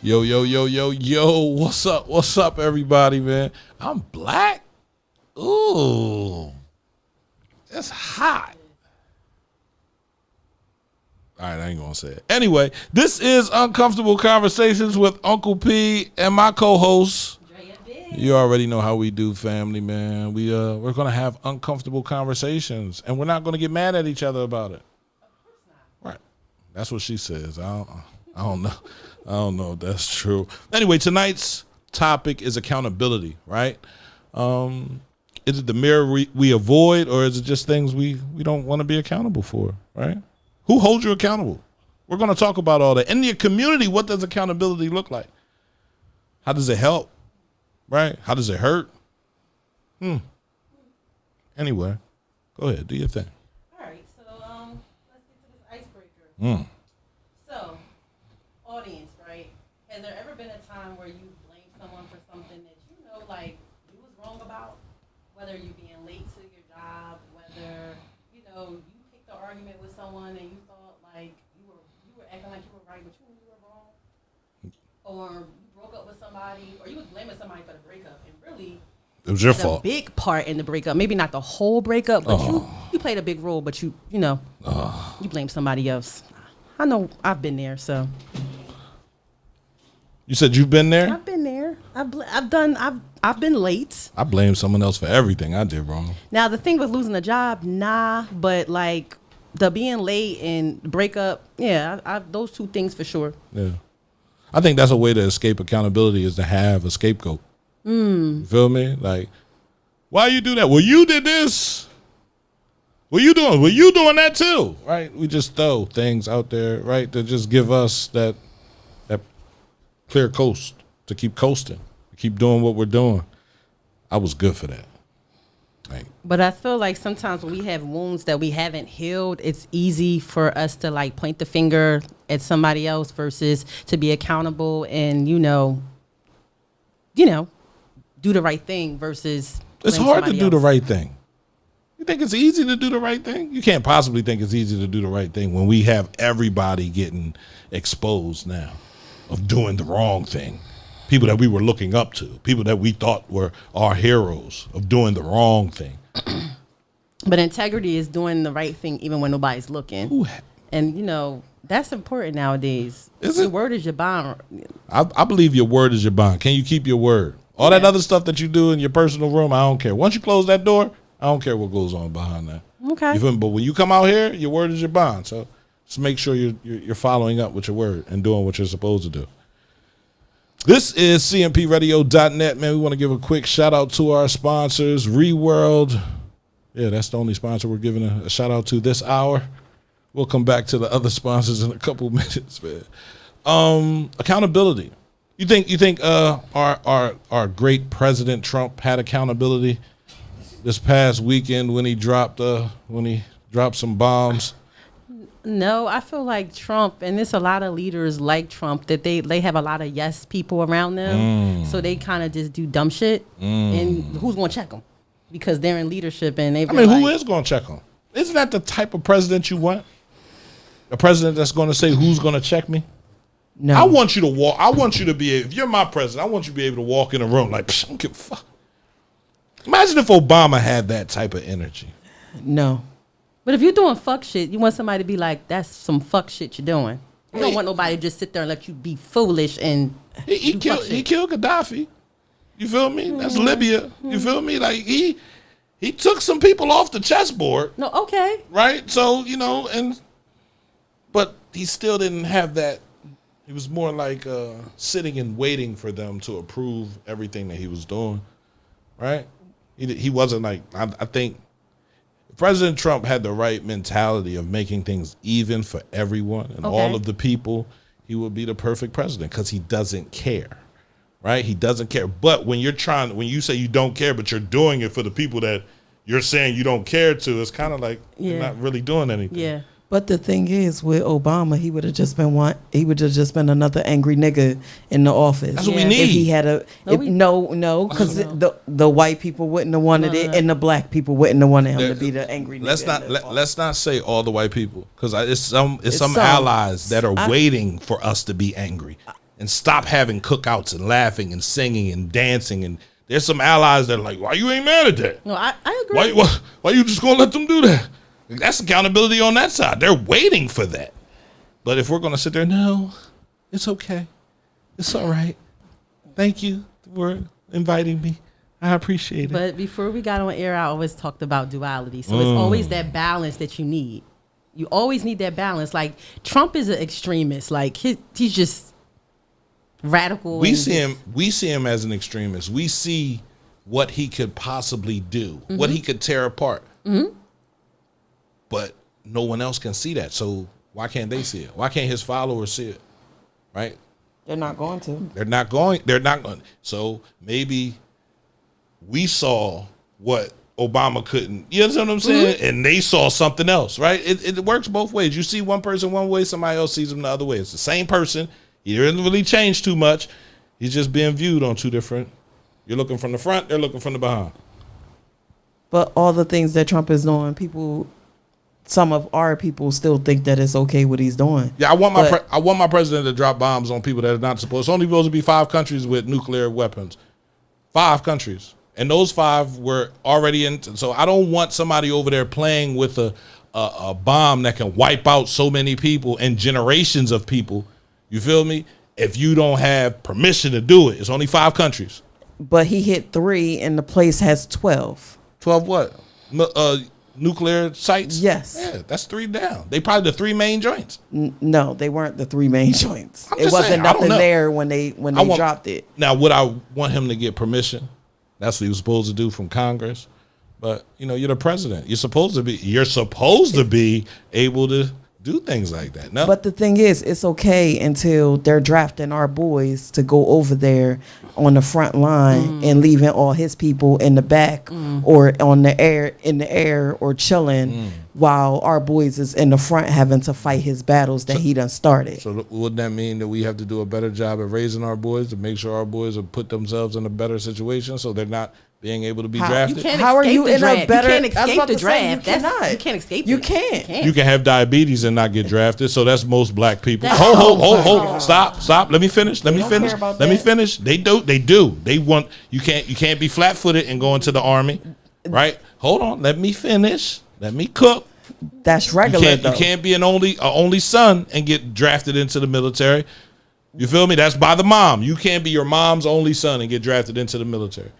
Yo, yo, yo, yo, yo. What's up? What's up, everybody, man? I'm black? Ooh. That's hot. All right, I ain't going to say it. Anyway, this is Uncomfortable Conversations with Uncle P and my co-host. You already know how we do, family, man. We're going to have uncomfortable conversations, and we're not going to get mad at each other about it. Right. That's what she says. I don't know. I don't know if that's true. Anyway, tonight's topic is accountability, right? Is it the mirror we avoid, or is it just things we don't want to be accountable for, right? Who holds you accountable? We're going to talk about all that. In your community, what does accountability look like? How does it help, right? How does it hurt? Anyway, go ahead. Do your thing. All right, so let's get to this icebreaker. So, audience, right? Has there ever been a time where you blamed someone for something that you know, like, you was wrong about? Whether you being late to your job, whether, you know, you picked an argument with someone and you thought, like, you were acting like you were right, but you knew you were wrong? Or you broke up with somebody, or you was blaming somebody for the breakup, and really, it was your fault. A big part in the breakup. Maybe not the whole breakup, but you played a big role. But you blame somebody else. I know I've been there. So you said you've been there? I've been there. I've been late. I blame someone else for everything I did wrong. Now the thing with losing a job, but like the being late and breakup, yeah, those two things for sure. Yeah, I think that's a way to escape accountability, is to have a scapegoat. You feel me? Like, why you do that? Well, you did this. What you doing? Well, you doing that too, right? We just throw things out there, right, to just give us that clear coast to keep coasting, to keep doing what we're doing. I was good for that. Right. But I feel like sometimes when we have wounds that we haven't healed, it's easy for us to like point the finger at somebody else versus to be accountable and you know, do the right thing versus. It's hard to do the right thing. You think it's easy to do the right thing? You can't possibly think it's easy to do the right thing when we have everybody getting exposed now of doing the wrong thing. People that we were looking up to, people that we thought were our heroes, of doing the wrong thing. But integrity is doing the right thing even when nobody's looking. Ooh. And, that's important nowadays. Your word is your bond. I believe your word is your bond. Can you keep your word? All that other stuff that you do in your personal room, I don't care. Once you close that door, I don't care what goes on behind that. Okay. You feel me? But when you come out here, your word is your bond. So just make sure you're following up with your word and doing what you're supposed to do. This is cmpradio.net, man. We want to give a quick shout out to our sponsors, Reworld. Yeah, that's the only sponsor we're giving a shout out to this hour. We'll come back to the other sponsors in a couple minutes, man. Accountability. You think our great President Trump had accountability this past weekend when he dropped some bombs? No, I feel like Trump, and there's a lot of leaders like Trump that they have a lot of yes people around them, so they kind of just do dumb shit. And who's gonna check them? Because they're in leadership, and who is gonna check them? Isn't that the type of president you want? A president that's gonna say who's gonna check me? No. I want you to walk. I want you to be. If you're my president, I want you to be able to walk in a room like, I don't give a fuck. Imagine if Obama had that type of energy. No. But if you're doing fuck shit, you want somebody to be like, that's some fuck shit you're doing. You don't want nobody to just sit there and let you be foolish and he killed Gaddafi. You feel me? That's Libya. You feel me? Like he took some people off the chessboard. No, okay. Right? So, but he still didn't have that. He was more like sitting and waiting for them to approve everything that he was doing. Right? He wasn't like, I think President Trump had the right mentality of making things even for everyone and all of the people. He would be the perfect president because he doesn't care, right? He doesn't care. But when you say you don't care, but you're doing it for the people that you're saying you don't care to, it's kind of like you're not really doing anything. Yeah. But the thing is, with Obama, he would have just been another angry nigga in the office. That's what we need. If he had because the white people wouldn't have wanted it, and the black people wouldn't have wanted him to be the angry nigga. Let's not say all the white people, because it's some allies that are waiting for us to be angry. and stop having cookouts and laughing and singing and dancing. And there's some allies that are like, why you ain't mad at that? No, I agree. Why you just gonna let them do that? That's accountability on that side. They're waiting for that. But if we're gonna sit there, no, it's okay. It's all right. Thank you for inviting me. I appreciate it. But before we got on air, I always talked about duality. So it's always that balance that you need. You always need that balance. Like Trump is an extremist. Like he's just radical. We see him as an extremist. We see what he could possibly do, what he could tear apart. But no one else can see that. So why can't they see it? Why can't his followers see it? Right? They're not going to. They're not going. So maybe we saw what Obama couldn't. You understand what I'm saying? And they saw something else, right? It works both ways. You see one person one way, somebody else sees him the other way. It's the same person. He didn't really change too much. He's just being viewed on two different. You're looking from the front. They're looking from the behind. But all the things that Trump is doing, some of our people still think that it's okay what he's doing. Yeah, I want my president to drop bombs on people that are not supposed. It's only supposed to be 5 countries with nuclear weapons. 5 countries. And those 5 were already in. So I don't want somebody over there playing with a bomb that can wipe out so many people and generations of people. You feel me? If you don't have permission to do it, it's only 5 countries. But he hit 3 and the place has 12. 12 what? Nuclear sites? Yes. Yeah, that's 3 down. They probably the 3 main joints. No, they weren't the 3 main joints. It saying, wasn't nothing there when they dropped it. Now, would I want him to get permission? That's what he was supposed to do from Congress. But you're the president. You're supposed to be able to do things like that. No. But the thing is, it's okay until they're drafting our boys to go over there on the front line and leaving all his people in the back or in the air or chilling while our boys is in the front having to fight his battles that he done started. So wouldn't that mean that we have to do a better job at raising our boys to make sure our boys will put themselves in a better situation so they're not being able to be drafted? How are you in a better? You can't escape the draft. You can't escape it. You can't. You can have diabetes and not get drafted. So that's most black people. Hold. Stop. Let me finish. Let me finish. They do. They want you can't be flat-footed and go into the army, right? Hold on. Let me finish. Let me cook. That's regular. You can't be an only son and get drafted into the military. You feel me? That's by the mom. You can't be your mom's only son and get drafted into the military.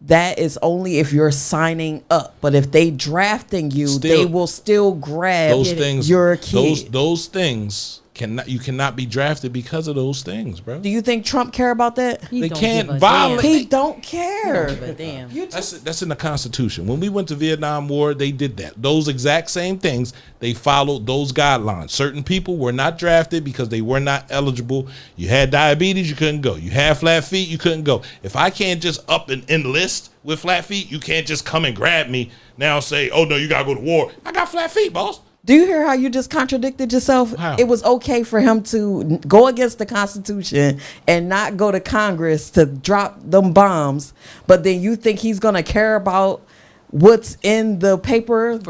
That is only if you're signing up. But if they drafting you, they will still grab those things. Your kid. Those things cannot be drafted because of those things, bro. Do you think Trump care about that? They can't violate. He don't care. But damn. That's in the Constitution. When we went to Vietnam War, they did that. Those exact same things. They followed those guidelines. Certain people were not drafted because they were not eligible. You had diabetes, you couldn't go. You had flat feet, you couldn't go. If I can't just up and enlist with flat feet, you can't just come and grab me now and say, oh no, you gotta go to war. I got flat feet, boss. Do you hear how you just contradicted yourself? How? It was okay for him to go against the Constitution and not go to Congress to drop them bombs, but then you think he's going to care about what's in the paper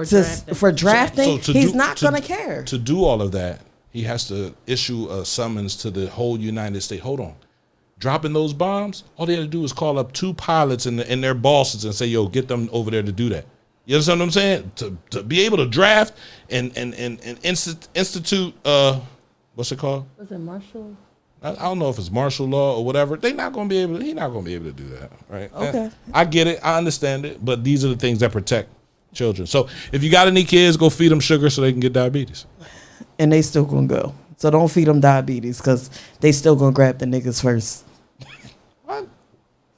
for drafting? He's not going to care. To do all of that, he has to issue a summons to the whole United States. Hold on. Dropping those bombs, all they had to do is call up 2 pilots and their bosses and say, yo, get them over there to do that. You understand what I'm saying? To be able to draft and institute what's it called? Was it martial? I don't know if it's martial law or whatever. He's not gonna be able to do that, right? Okay. I get it, I understand it, but these are the things that protect children. So if you got any kids, go feed them sugar so they can get diabetes. And they still gonna go. So don't feed them diabetes because they still gonna grab the niggas first. What?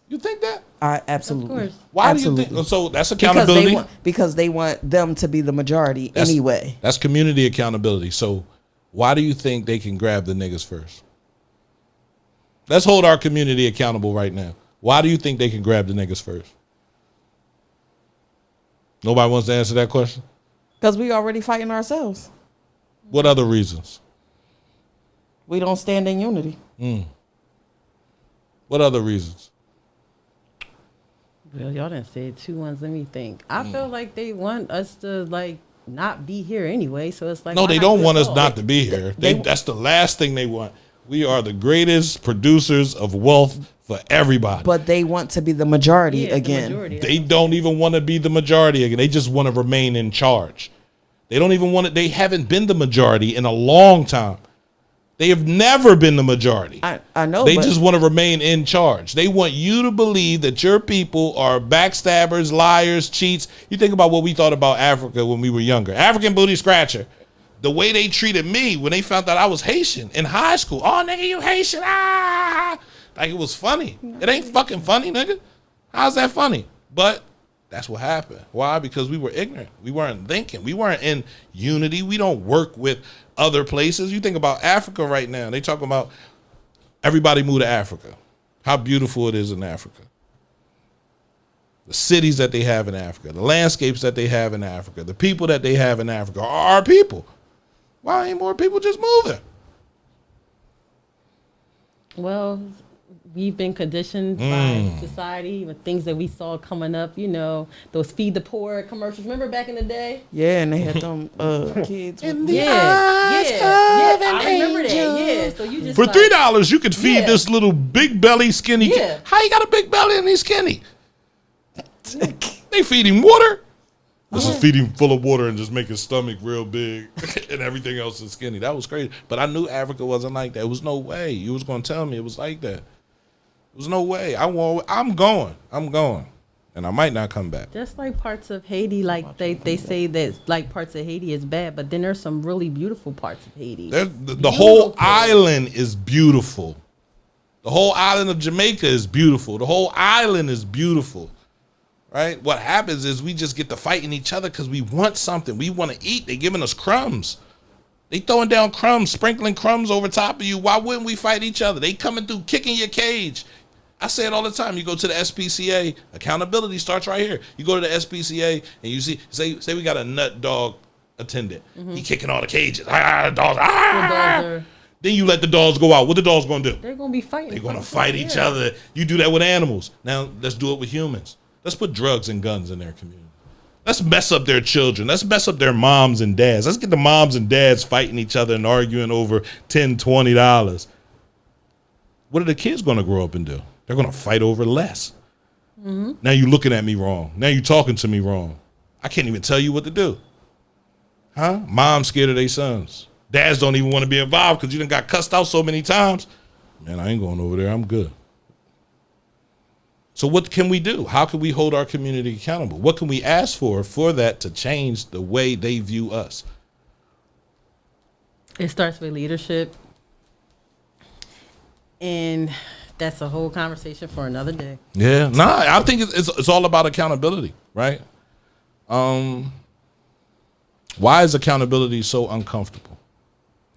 You think that? Absolutely. Of course. Why do you think? So that's accountability. Because they want them to be the majority anyway. That's community accountability. So why do you think they can grab the niggas first? Let's hold our community accountable right now. Why do you think they can grab the niggas first? Nobody wants to answer that question? Because we already fighting ourselves. What other reasons? We don't stand in unity. What other reasons? Well, y'all done said 2 ones. Let me think. I feel like they want us to not be here anyway. So it's like, no, they don't want us not to be here. That's the last thing they want. We are the greatest producers of wealth for everybody. But they want to be the majority Yeah, the again. majority. They don't even want to be the majority again. They just want to remain in charge. They don't even want to. They haven't been the majority in a long time. They have never been the majority. I know. They but just want to remain in charge. They want you to believe that your people are backstabbers, liars, cheats. You think about what we thought about Africa when we were younger. African booty scratcher. The way they treated me when they found out I was Haitian in high school. Oh, nigga, you Haitian. Ah. Like it was funny. It ain't fucking funny, nigga. How's that funny? But that's what happened. Why? Because we were ignorant. We weren't thinking. We weren't in unity. We don't work with other places. You think about Africa right now. They talk about everybody move to Africa. How beautiful it is in Africa. The cities that they have in Africa. The landscapes that they have in Africa. The people that they have in Africa are our people. Why ain't more people just moving? Well, we've been conditioned by society with things that we saw coming up, you know, those feed the poor commercials. Remember back in the day? yeah, and they had them kids. With Yeah. I remember that. Yeah. So you just For like, $3, you could feed Yeah. this little big belly skinny kid. Yeah. How you got a big belly and he's skinny? They feed him water. This is feeding full of water and just make his stomach real big and everything else is skinny. That was crazy. But I knew Africa wasn't like that. There was no way. You was going to tell me it was like that. There was no way. I'm going. And I might not come back. Just like parts of Haiti, like they say that like parts of Haiti is bad, but then there's some really beautiful parts of Haiti. The whole island is beautiful. The whole island of Jamaica is beautiful. The whole island is beautiful. Right? What happens is we just get to fighting each other because we want something. We want to eat. They giving us crumbs. They throwing down crumbs, sprinkling crumbs over top of you. Why wouldn't we fight each other? They coming through, kicking your cage. I say it all the time. You go to the SPCA, accountability starts right here. You go to the SPCA and you see, say we got a nut dog attendant. He kicking all the cages. Dogs. The dogs are, Then you let the dogs go out. What the dogs gonna do? they're gonna be fighting. They're gonna fight each other. You do that with animals. Now let's do it with humans. Let's put drugs and guns in their community. Let's mess up their children. Let's mess up their moms and dads. Let's get the moms and dads fighting each other and arguing over $10, $20. What are the kids going to grow up and do? They're going to fight over less. Now you're looking at me wrong. Now you're talking to me wrong. I can't even tell you what to do. Huh? Mom's scared of their sons. Dads don't even want to be involved because you done got cussed out so many times. Man, I ain't going over there. I'm good. So what can we do? How can we hold our community accountable? What can we ask for that to change the way they view us? It starts with leadership, and that's a whole conversation for another day. Yeah, I think it's all about accountability, right? Why is accountability so uncomfortable?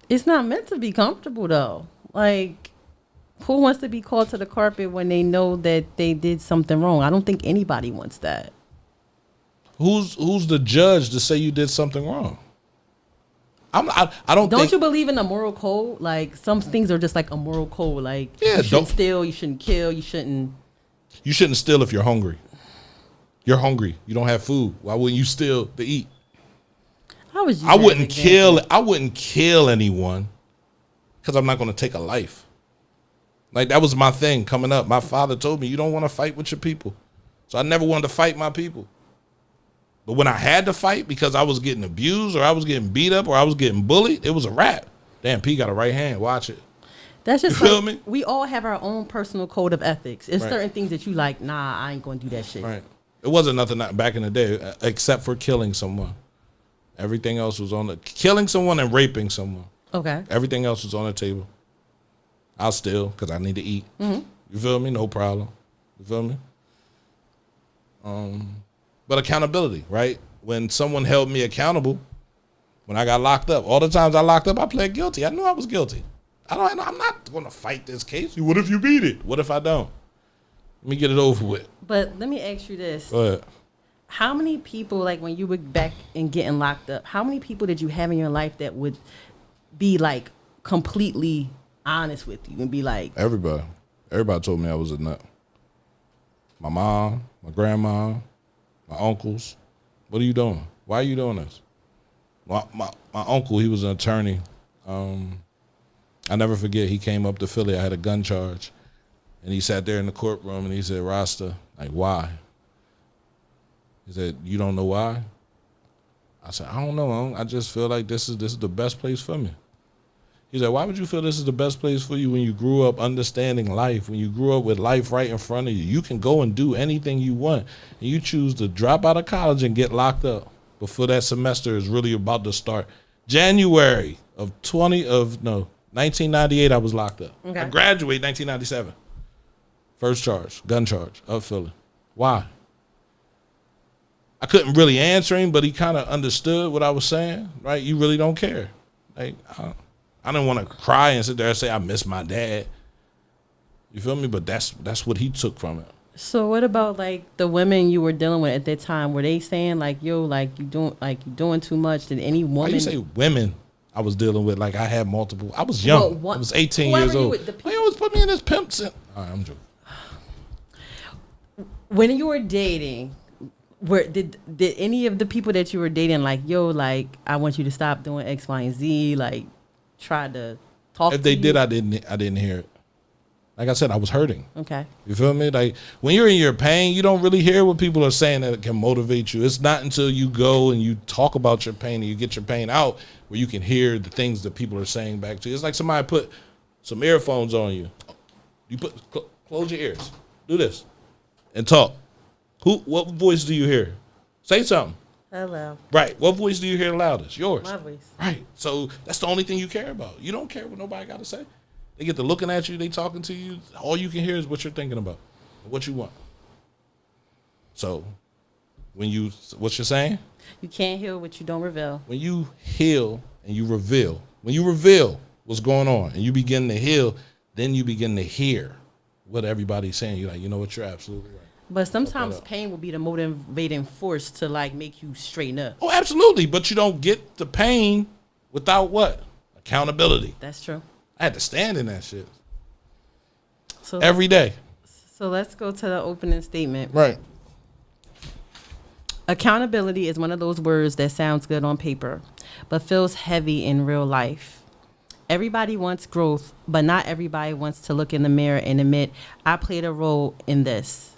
It's not meant to be comfortable though. Like, who wants to be called to the carpet when they know that they did something wrong? I don't think anybody wants that. Who's the judge to say you did something wrong? I don't think. You believe in a moral code? Like, some things are just like a moral code. Like, Yeah, you shouldn't steal, you shouldn't kill, you shouldn't. You shouldn't steal if you're hungry. You're hungry. You don't have food. Why wouldn't you steal to eat? I wouldn't kill anyone because I'm not going to take a life. Like, that was my thing coming up. My father told me, you don't want to fight with your people. So I never wanted to fight my people. But when I had to fight because I was getting abused or I was getting beat up or I was getting bullied, it was a wrap. Damn, P got a right hand. Watch it. That's just You feel like, me? we all have our own personal code of ethics. It's Right. certain things that you like, nah, I ain't going to do that shit. Right. It wasn't nothing back in the day except for killing someone. Everything else was on the killing someone and raping someone. Okay. Everything else was on the table. I'll steal because I need to eat. You feel me? No problem. You feel me? But accountability, right? When someone held me accountable, when I got locked up, all the times I locked up, I pled guilty. I knew I was guilty. I'm not going to fight this case. What if you beat it? What if I don't? Let me get it over with. But let me ask you this. Go ahead. How many people, like when you were back and getting locked up, how many people did you have in your life that would be like completely honest with you and be like, Everybody told me I was a nut. My mom, my grandma, my uncles. What are you doing? Why are you doing this? My uncle, he was an attorney. I never forget, he came up to Philly. I had a gun charge. And he sat there in the courtroom and he said, Rasta, like, why? He said, you don't know why? I said, I don't know. I just feel like this is the best place for me. He said, why would you feel this is the best place for you when you grew up understanding life, when you grew up with life right in front of you? You can go and do anything you want. And you choose to drop out of college and get locked up before that semester is really about to start. January of 1998, I was locked up. Okay. I graduated 1997. First charge, gun charge, of Philly. Why? I couldn't really answer him, but he kind of understood what I was saying, right? You really don't care. Like, I didn't want to cry and sit there and say, I miss my dad. You feel me? But that's what he took from it. So what about like the women you were dealing with at that time? Were they saying like, yo, like you doing too much? Did any woman? Why you say women I was dealing with? Like, I had multiple. I was young. I was 18 years old. They always put me in this pimp set. All right, I'm joking. When you were dating, did any of the people that you were dating like, yo, like I want you to stop doing X, Y, and Z, like try to talk to you? If they did, I didn't hear it. Like I said, I was hurting. Okay. You feel me? Like when you're in your pain, you don't really hear what people are saying that can motivate you. It's not until you go and you talk about your pain and you get your pain out where you can hear the things that people are saying back to you. It's like somebody put some earphones on you. You close your ears. Do this and talk. What voice do you hear? Say something. Hello. Right. What voice do you hear loudest? Yours. My voice. Right. So that's the only thing you care about. You don't care what nobody got to say. They get to looking at you, they talking to you. All you can hear is what you're thinking about, what you want. So, what you're saying? You can't heal what you don't reveal. When you heal and you reveal, when you reveal what's going on and you begin to heal, then you begin to hear what everybody's saying. You're like, you know what, you're absolutely right. But sometimes pain will be the motivating force to like make you straighten up. Oh, absolutely. But you don't get the pain without what? Accountability. That's true. I had to stand in that shit So every day. So let's go to the opening statement. Right. Accountability is one of those words that sounds good on paper, but feels heavy in real life. Everybody wants growth, but not everybody wants to look in the mirror and admit, I played a role in this.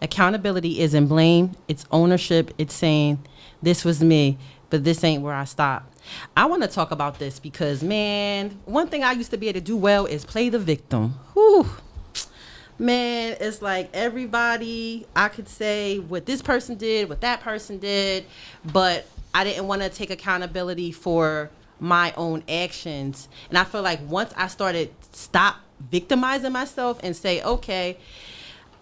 Accountability isn't blame, it's ownership. It's saying, this was me, but this ain't where I stop. I want to talk about this because, man, one thing I used to be able to do well is play the victim. Whew. Man, it's like everybody, I could say what this person did, what that person did, but I didn't want to take accountability for my own actions. And I feel like once I started stop victimizing myself and say, okay,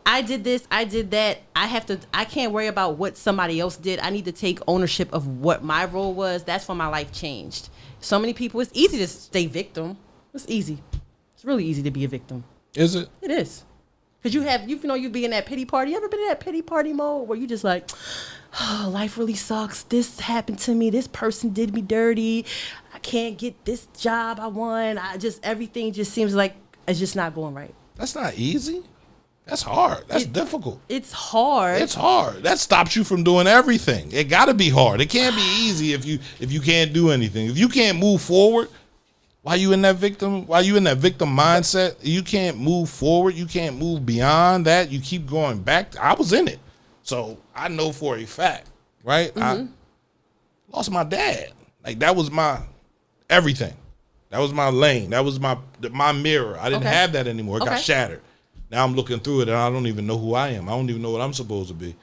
I did this, I did that. I can't worry about what somebody else did. I need to take ownership of what my role was. That's when my life changed. So many people, it's easy to stay victim. It's easy. It's really easy to be a victim. Is it? It is. Because you be in that pity party. You ever been in that pity party mode where you just like, oh, life really sucks. This happened to me. This person did me dirty. I can't get this job I want. Everything just seems like it's just not going right. That's not easy. That's hard. That's difficult. It's hard. It's hard. That stops you from doing everything. It got to be hard. It can't be easy if you can't do anything. If you can't move forward, while you in that victim mindset, you can't move forward. You can't move beyond that. You keep going back. I was in it, so I know for a fact, right? Mm-hmm. I lost my dad. Like that was my everything. That was my lane. That was my mirror. I didn't have that anymore. It got shattered. Now I'm looking through it and I don't even know who I am. I don't even know what I'm supposed to be.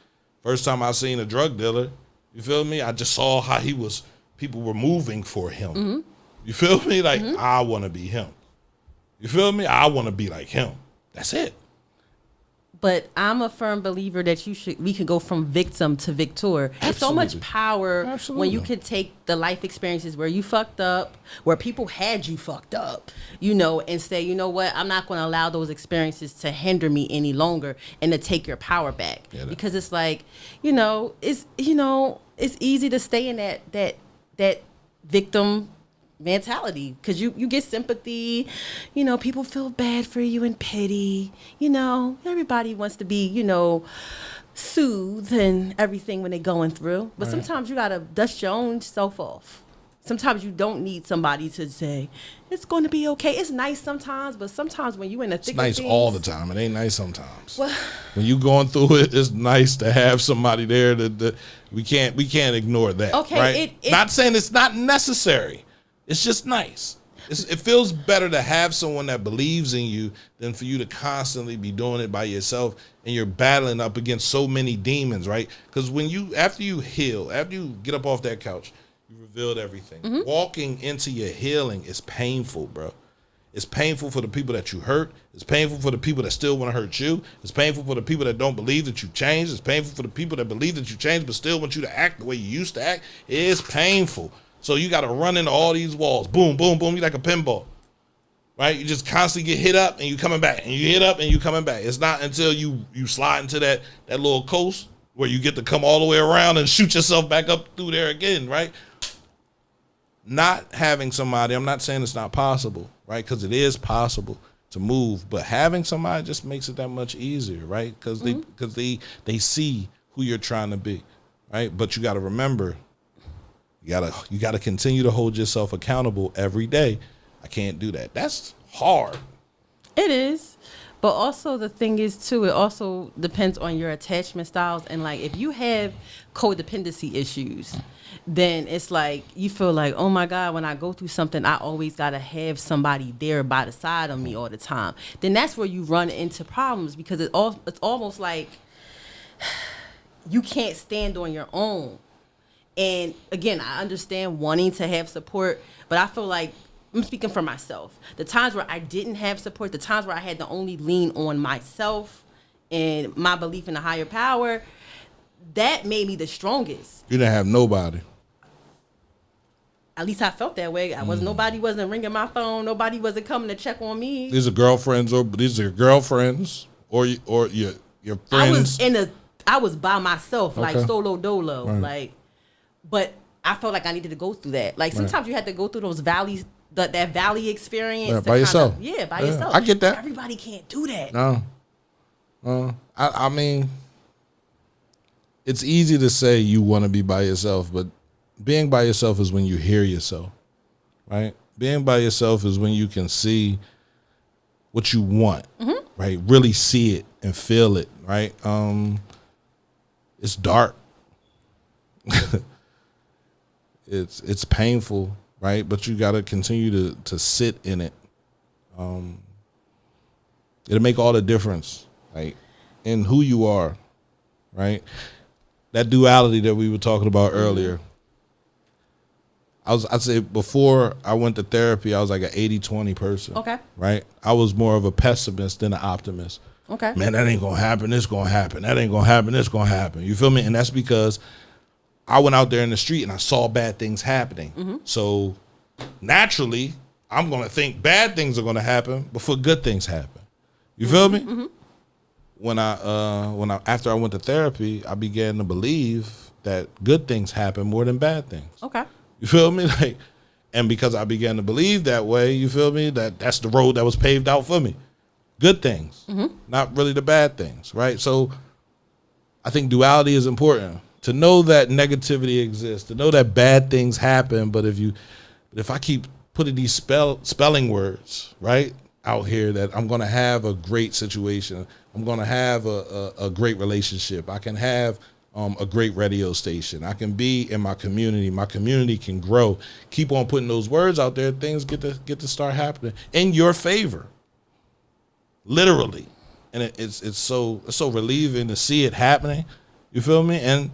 First time I seen a drug dealer, you feel me? I just saw how people were moving for him. Mm-hmm. You feel me? Like, I want to be him. You feel me? I want to be like him. That's it. But I'm a firm believer that we can go from victim to victor. There's so much power when you can take the life experiences where you fucked up, where people had you fucked up, and say, you know what, I'm not going to allow those experiences to hinder me any longer and to take your power back. Yeah, because it's like, it's easy to stay in that victim mentality because you get sympathy, people feel bad for you and pity, everybody wants to be, soothed and everything when they're going through, but sometimes you gotta dust your own self off. sometimes you don't need somebody to say, it's going to be okay. It's nice sometimes, but sometimes when you in the thick It's nice of things, all the time. It ain't nice sometimes. Well, When you going through it, it's nice to have somebody there that we can't ignore that. Okay, right? Not saying it's not necessary. It's just nice. It feels better to have someone that believes in you than for you to constantly be doing it by yourself and you're battling up against so many demons, right? Because after you heal, after you get up off that couch, you revealed everything. Mm-hmm. Walking into your healing is painful, bro. It's painful for the people that you hurt. It's painful for the people that still want to hurt you. It's painful for the people that don't believe that you changed. It's painful for the people that believe that you changed but still want you to act the way you used to act. It's painful. So you got to run into all these walls. Boom, boom, boom. You're like a pinball, right? You just constantly get hit up and you coming back. And you hit up and you coming back. It's not until you slide into that little coast where you get to come all the way around and shoot yourself back up through there again, right? Not having somebody, I'm not saying it's not possible, right? Because it is possible to move, but having somebody just makes it that much easier, right? Because they see who you're trying to be, right? But you got to remember, you gotta continue to hold yourself accountable every day. I can't do that. That's hard. it is. But also the thing is too, it also depends on your attachment styles. And like if you have codependency issues, then it's like you feel like, oh my God, when I go through something, I always gotta have somebody there by the side of me all the time. Then that's where you run into problems because it's almost like you can't stand on your own. And again, I understand wanting to have support, but I feel like I'm speaking for myself. The times where I didn't have support, the times where I had to only lean on myself and my belief in a higher power, that made me the strongest. You didn't have nobody. At least I felt that way. Nobody wasn't ringing my phone. Nobody wasn't coming to check on me. These are girlfriends or your friends. I was by myself, like Okay. solo dolo, Right. like. But I felt like I needed to go through that. Like sometimes you had to go through those valleys, that valley experience. Yeah, by yourself. By yourself. I get that. Everybody can't do that. No. I mean, it's easy to say you want to be by yourself, but being by yourself is when you hear yourself, right? Being by yourself is when you can see what you want, right? Really see it and feel it, right? It's dark. It's painful, right? But you got to continue to sit in it. It'll make all the difference, right, in who you are, right? That duality that we were talking about earlier. I'd say before I went to therapy, I was like an 80-20 person. Okay. Right? I was more of a pessimist than an optimist. Okay. Man, that ain't gonna happen. It's gonna happen. That ain't gonna happen. It's gonna happen. You feel me? And that's because I went out there in the street and I saw bad things happening. Mm-hmm. So naturally, I'm gonna think bad things are gonna happen before good things happen. You feel me? Mm-hmm. When I after I went to therapy, I began to believe that good things happen more than bad things. Okay. You feel me? Like, and because I began to believe that way, you feel me? That's the road that was paved out for me. Good things, not really the bad things, right? So I think duality is important. To know that negativity exists, to know that bad things happen, but if I keep putting these spelling words, right, out here that I'm going to have a great situation, I'm going to have a great relationship, I can have a great radio station, I can be in my community can grow. Keep on putting those words out there, things get to start happening in your favor, literally, and it's so relieving to see it happening. You feel me? And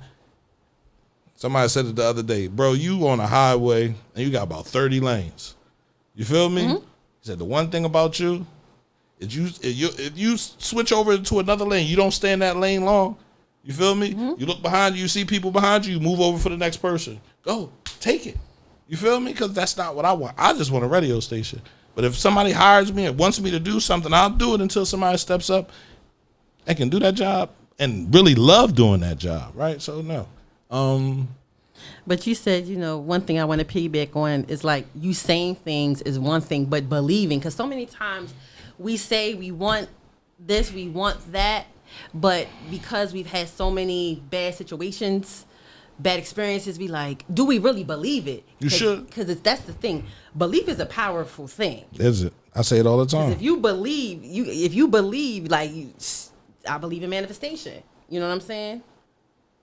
somebody said it the other day, bro, you on a highway and you got about 30 lanes. You feel me? He said the one thing about you is if you switch over to another lane, you don't stay in that lane long. You feel me? You look behind you, see people behind you, move over for the next person. Go, take it. You feel me? Because that's not what I want. I just want a radio station. But if somebody hires me and wants me to do something, I'll do it until somebody steps up and can do that job and really love doing that job, right? So no. But you said, one thing I want to piggyback on is like you saying things is one thing, but believing, because so many times we say we want this, we want that, but because we've had so many bad situations, bad experiences, be like, do we really believe it? You should. Because that's the thing. Belief is a powerful thing. Is it? I say it all the time. If you believe, like, I believe in manifestation. You know what I'm saying?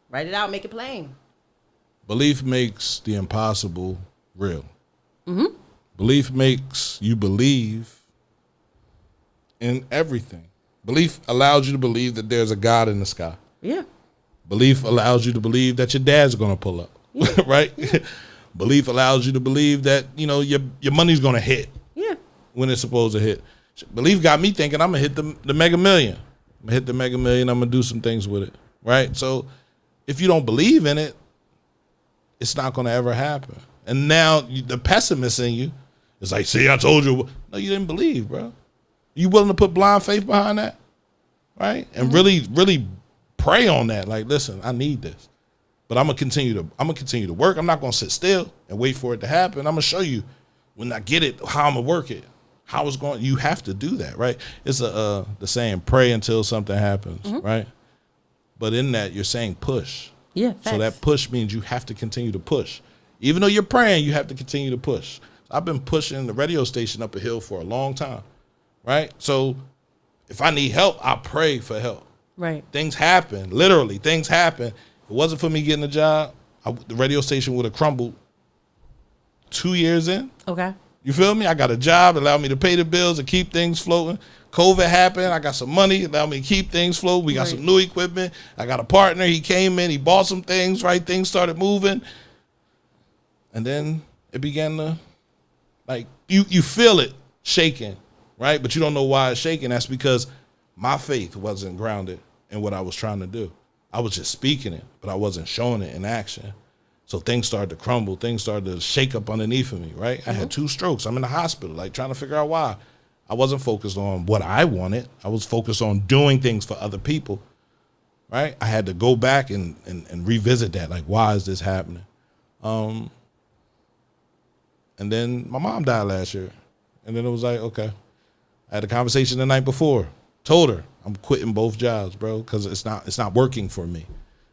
Write it out, make it plain. Belief makes the impossible real. Mm-hmm. Belief makes you believe in everything. Belief allows you to believe that there's a God in the sky. Yeah. Belief allows you to believe that your dad's going to pull up, right? Yeah. Belief allows you to believe that, your money's going to hit when it's supposed to hit. Belief got me thinking I'm going to hit the Mega Million. I'm going to hit the Mega Million. I'm going to do some things with it, right? So if you don't believe in it, it's not going to ever happen. And now the pessimist in you is like, see, I told you. No, you didn't believe, bro. You willing to put blind faith behind that, right? And really, really pray on that. Like, listen, I need this, but I'm gonna continue to work. I'm not gonna sit still and wait for it to happen. I'm gonna show you when I get it how I'm gonna work it, how it's going. You have to do that, right? It's the saying, pray until something happens, right? But in that, you're saying push. Yeah. Facts. So that push means you have to continue to push, even though you're praying. You have to continue to push. I've been pushing the radio station up a hill for a long time. Right? So if I need help, I pray for help. Right. Things happen. Literally, things happen. If it wasn't for me getting a job, the radio station would have crumbled 2 years in. Okay. You feel me? I got a job, allowed me to pay the bills and keep things floating. COVID happened. I got some money, allowed me to keep things floating. We got some new equipment. I got a partner. He came in. He bought some things, right? Things started moving. And then it began to, like, you feel it shaking. Right? But you don't know why it's shaking. That's because my faith wasn't grounded in what I was trying to do. I was just speaking it, but I wasn't showing it in action. So things started to crumble. Things started to shake up underneath of me, right? I had 2 strokes. I'm in the hospital, like trying to figure out why. I wasn't focused on what I wanted. I was focused on doing things for other people, right? I had to go back and revisit that. Like, why is this happening? And then my mom died last year. And then it was like, okay. I had a conversation the night before. Told her I'm quitting both jobs, bro, because it's not working for me.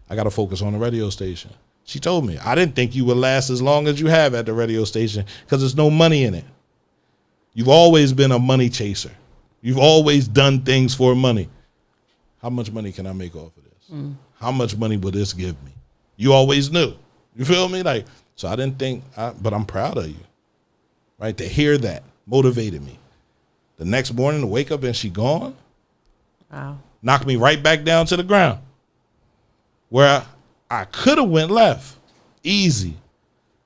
I got to focus on the radio station. She told me, I didn't think you would last as long as you have at the radio station because there's no money in it. You've always been a money chaser. You've always done things for money. How much money can I make off of this? How much money will this give me? You always knew. You feel me? Like, so I didn't think, but I'm proud of you, right? To hear that motivated me. The next morning to wake up and she gone. Wow. Knocked me right back down to the ground. Where I could have went left. Easy.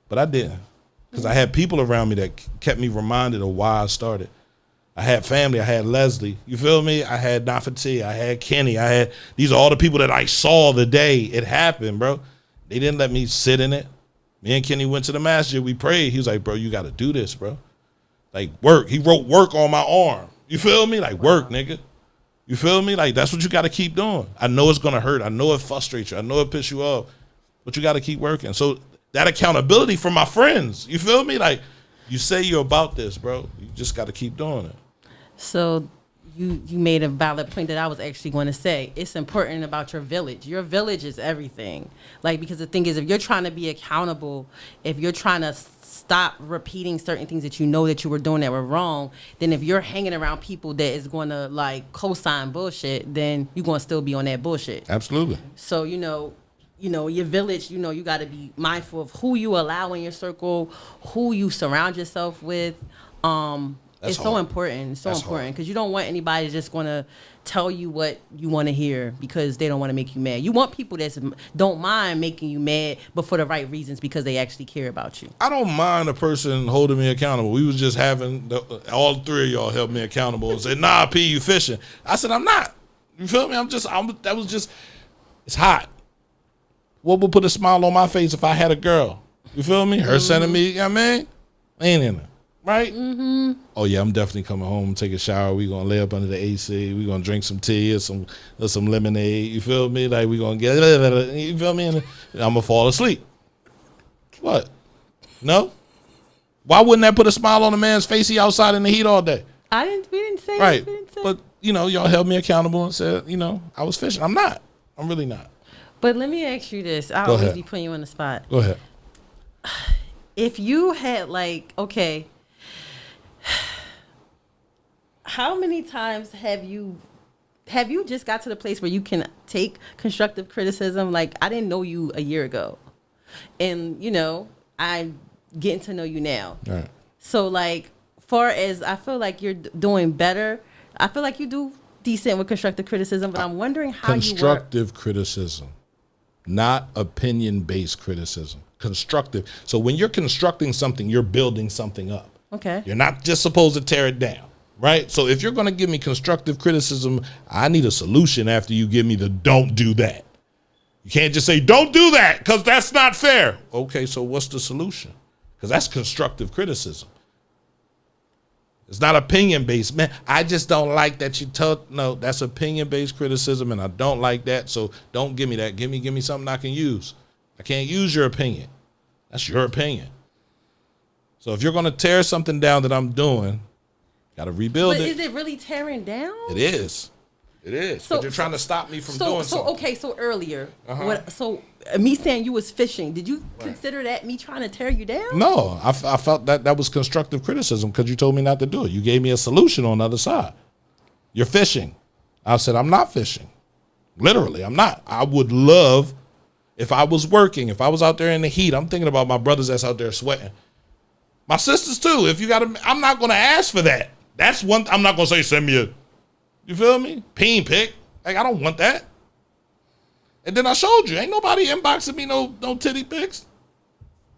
But I didn't. Because I had people around me that kept me reminded of why I started. I had family. I had Leslie. You feel me? I had Nafati. I had Kenny. These are all the people that I saw the day it happened, bro. They didn't let me sit in it. Me and Kenny went to the masjid. We prayed. He was like, bro, you got to do this, bro. Like, work. He wrote work on my arm. You feel me? Like, work, nigga. You feel me? Like, that's what you got to keep doing. I know it's going to hurt. I know it frustrates you. I know it pisses you off. But you got to keep working. So that accountability from my friends. You feel me? Like, you say you're about this, bro. You just got to keep doing it. So you made a valid point that I was actually going to say. It's important about your village. Your village is everything. Like, because the thing is, if you're trying to be accountable, if you're trying to stop repeating certain things that you know that you were doing that were wrong, then if you're hanging around people that is going to like co-sign bullshit, then you're going to still be on that bullshit. Absolutely. So, your village, you got to be mindful of who you allow in your circle, who you surround yourself with. It's so important. It's so important because you don't want anybody just going to tell you what you want to hear because they don't want to make you mad. You want people that don't mind making you mad, but for the right reasons because they actually care about you. I don't mind a person holding me accountable. We was just having all 3 of y'all held me accountable and said, "Nah, P, you fishing." I said, "I'm not." You feel me? It's hot. What would put a smile on my face if I had a girl? You feel me? Her sending me, you know what I mean? Ain't in it. Right? Mm-hmm. Oh, yeah, I'm definitely coming home, take a shower. We're going to lay up under the AC. We're going to drink some tea or some lemonade. You feel me? Like, we're going to get, you feel me? And I'm going to fall asleep. What? No? Why wouldn't that put a smile on a man's face? He outside in the heat all day. We didn't say right. We didn't say. But, y'all held me accountable and said, I was fishing. I'm not. I'm really not. But let me ask you this. I Go always ahead. be putting you on the spot. Go ahead. If you had like, okay, how many times have you just got to the place where you can take constructive criticism? Like, I didn't know you a year ago, and I'm getting to know you now. All right. So like, far as I feel like you're doing better, I feel like you do decent with constructive criticism, but I'm wondering how you work. Constructive criticism, not opinion-based criticism. Constructive. So when you're constructing something, you're building something up. Okay. You're not just supposed to tear it down, right? So if you're going to give me constructive criticism, I need a solution after you give me the don't do that. You can't just say, don't do that, because that's not fair. Okay, so what's the solution? Because that's constructive criticism. It's not opinion-based. Man, I just don't like that you told. No, that's opinion-based criticism, and I don't like that, so don't give me that. Give me something I can use. I can't use your opinion. That's your opinion. So if you're going to tear something down that I'm doing, got to rebuild But it. is it really tearing down? It is. It is. So- But you're trying to stop me from doing So something. okay, so earlier, Uh-huh. me saying you was fishing, did you consider that me trying to tear you down? No, I felt that was constructive criticism because you told me not to do it. You gave me a solution on the other side. You're fishing. I said, I'm not fishing. Literally, I'm not. I would love if I was working, if I was out there in the heat. I'm thinking about my brothers that's out there sweating. My sisters too. If you got to, I'm not going to ask for that. That's one. I'm not going to say send me a, you feel me? Peen pic. Like, I don't want that. And then I showed you. Ain't nobody inboxing me no titty pics.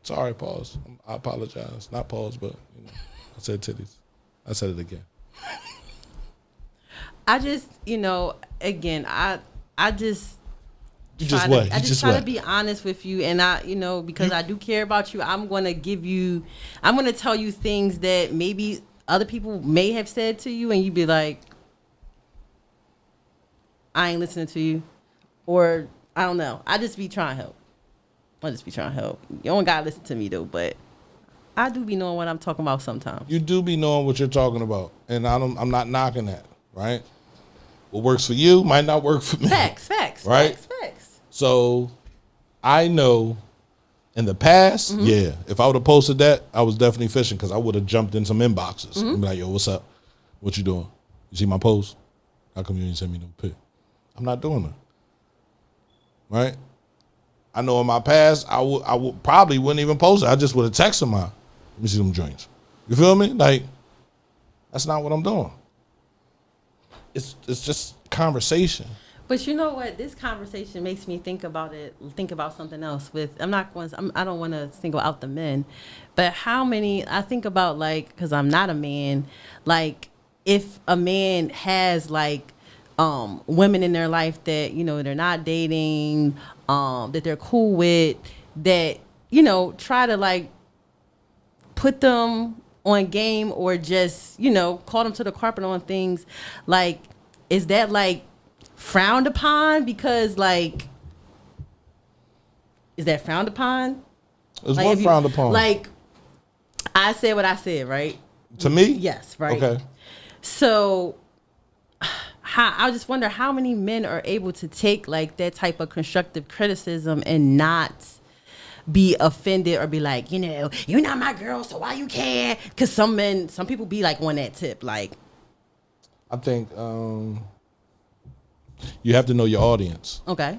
Sorry, pause. I apologize. Not pause, but I said titties. I said it again. I just, again, I just. You just what? I just try to be honest with you, and because I do care about you, I'm gonna tell you things that maybe other people may have said to you, and you'd be like, I ain't listening to you, or I don't know. I just be trying to help. You don't gotta listen to me though, but I do be knowing what I'm talking about sometimes. You do be knowing what you're talking about, and I'm not knocking that, right? What works for you might not work for me. Facts, Right? facts. So I know in the past, yeah, if I would have posted that, I was definitely fishing because I would have jumped in some inboxes and be like, yo, what's up? What you doing? You see my post? How come you didn't send me no pic? I'm not doing that. Right? I know in my past, I would probably wouldn't even post it. I just would have texted mine. Let me see them joints. You feel me? Like, that's not what I'm doing. It's just conversation. But you know what? This conversation makes me think about something else. I don't want to single out the men, but I think about, like, because I'm not a man, like, if a man has like women in their life that they're not dating, that they're cool with, that try to like put them on game or just call them to the carpet on things, like, is that like frowned upon? Because like, is that frowned upon? It's Like, what if frowned upon. Like, I said what I said, right? To me? Yes, right. Okay. So I just wonder how many men are able to take like that type of constructive criticism and not be offended or be like, you're not my girl, so why you care? Because some people be like on that tip, like. I think you have to know your audience, Okay.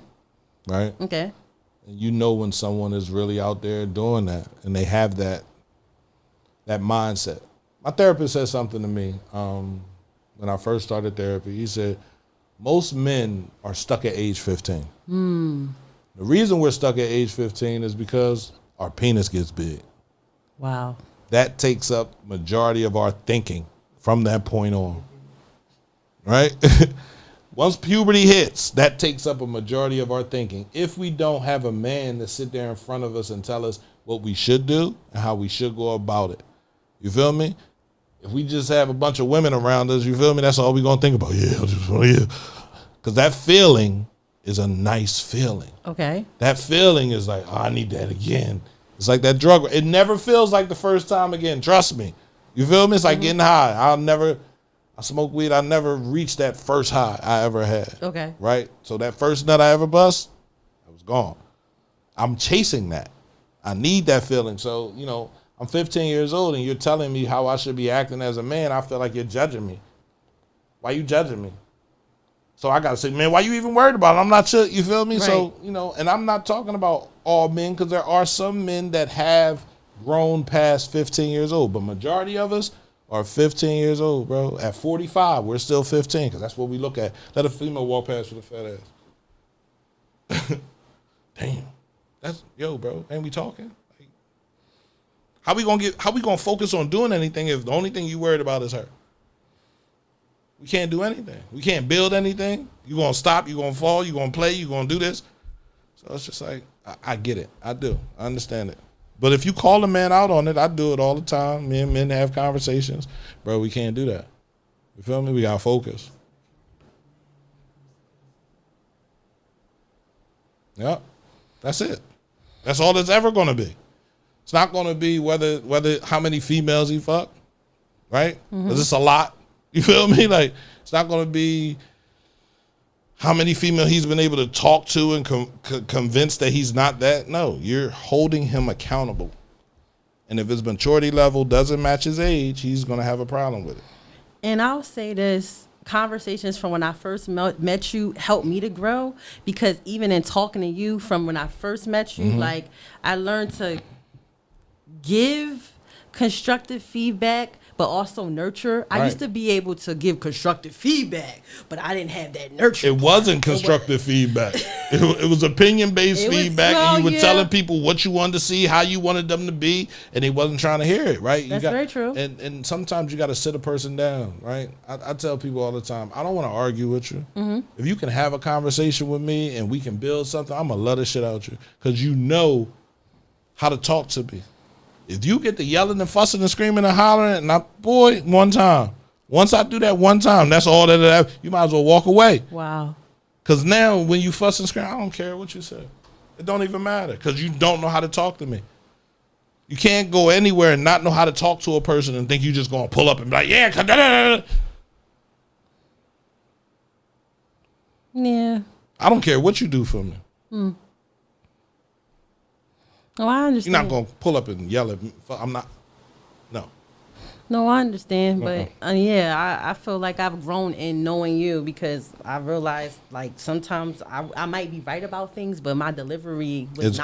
right? Okay. And you know when someone is really out there doing that and they have that mindset. My therapist said something to me when I first started therapy. He said, most men are stuck at age 15. The reason we're stuck at age 15 is because our penis gets big. Wow. That takes up majority of our thinking from that point on, right? Once puberty hits, that takes up a majority of our thinking. If we don't have a man to sit there in front of us and tell us what we should do and how we should go about it, you feel me? If we just have a bunch of women around us, you feel me? That's all we're going to think about. Yeah, because that feeling is a nice feeling. Okay. That feeling is like, oh, I need that again. It's like that drug. It never feels like the first time again. Trust me. You feel me? It's like getting high. I smoke weed. I never reached that first high I ever had. Okay. Right? So that first nut I ever bust, It was gone. I'm chasing that. I need that feeling. So, you know, I'm 15 years old and you're telling me how I should be acting as a man. I feel like you're judging me. Why you judging me? So I got to say, man, why you even worried about it? I'm not sure. You feel me? Right. So, you know, and I'm not talking about all men because there are some men that have grown past 15 years old. But majority of us are 15 years old, bro. At 45, we're still 15 because that's what we look at. Let a female walk past with a fat ass. Damn. That's, yo, bro, ain't we talking? Like, how we gonna focus on doing anything if the only thing you worried about is her? We can't do anything. We can't build anything. You gonna stop, you gonna fall, you gonna play, you gonna do this. So it's just like, I get it. I do. I understand it. But if you call a man out on it, I do it all the time. Me and men have conversations. Bro, we can't do that. You feel me? We gotta focus. Yep. That's it. That's all it's ever gonna be. It's not gonna be whether how many females he fucked, right? Because it's a lot. You feel me? Like, it's not going to be how many females he's been able to talk to and convince that he's not that. No, you're holding him accountable. And if his maturity level doesn't match his age, he's going to have a problem with it. And I'll say this, conversations from when I first met you helped me to grow, because even in talking to you from when I first met you, like, I learned to give constructive feedback, but also nurture. I used to be able to give constructive feedback, but I didn't have that nurture. It wasn't constructive feedback. It was opinion-based feedback, and you were telling people what you wanted to see, how you wanted them to be, and they wasn't trying to hear it, right? That's very true. And sometimes you got to sit a person down, right? I tell people all the time, I don't want to argue with you. If you can have a conversation with me and we can build something, I'm going to love the shit out you because you know how to talk to me. If you get to yelling and fussing and screaming and hollering, and one time. Once I do that one time, that's all that you might as well walk away. Wow. Because now when you fuss and scream, I don't care what you say. It don't even matter because you don't know how to talk to me. You can't go anywhere and not know how to talk to a person and think you just going to pull up and be like, yeah. Yeah. I don't care what you do for me. Oh, I understand. You're not going to pull up and yell at me. I'm not. No. No, I understand. But yeah, I feel like I've grown in knowing you because I realized like sometimes I might be right about things, but my delivery was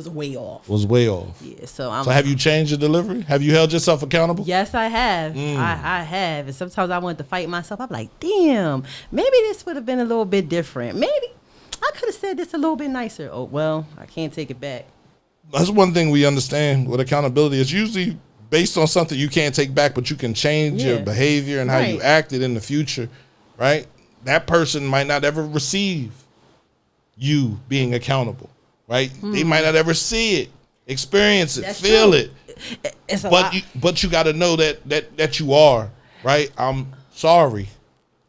way off. Was way off. Yeah. So have you changed your delivery? Have you held yourself accountable? Yes, I have. I have. And sometimes I wanted to fight myself. I'm like, damn, maybe this would have been a little bit different. Maybe I could have said this a little bit nicer. Oh, well, I can't take it back. That's one thing we understand with accountability. It's usually based on something you can't take back, but you can change your behavior and how you acted in the future, right? That person might not ever receive you being accountable, right? They might not ever see it, experience it, feel it. It's a lot. But you got to know that you are, right? I'm sorry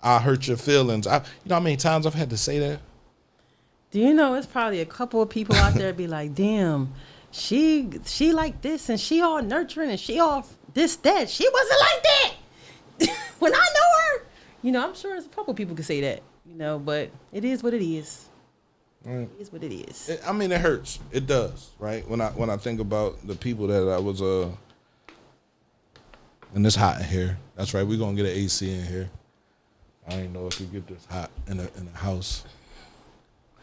I hurt your feelings. You know how many times I've had to say that? Do you know it's probably a couple of people out there be like, damn, she like this and she all nurturing and she all this, that. She wasn't like that when I know her. You know, I'm sure there's a couple of people can say that, you know, but it is what it is. It is what it is. I mean, it hurts. It does, right? When I think about the people that I was, and it's hot in here. That's right. We're going to get an AC in here. I didn't know if we get this hot in the house.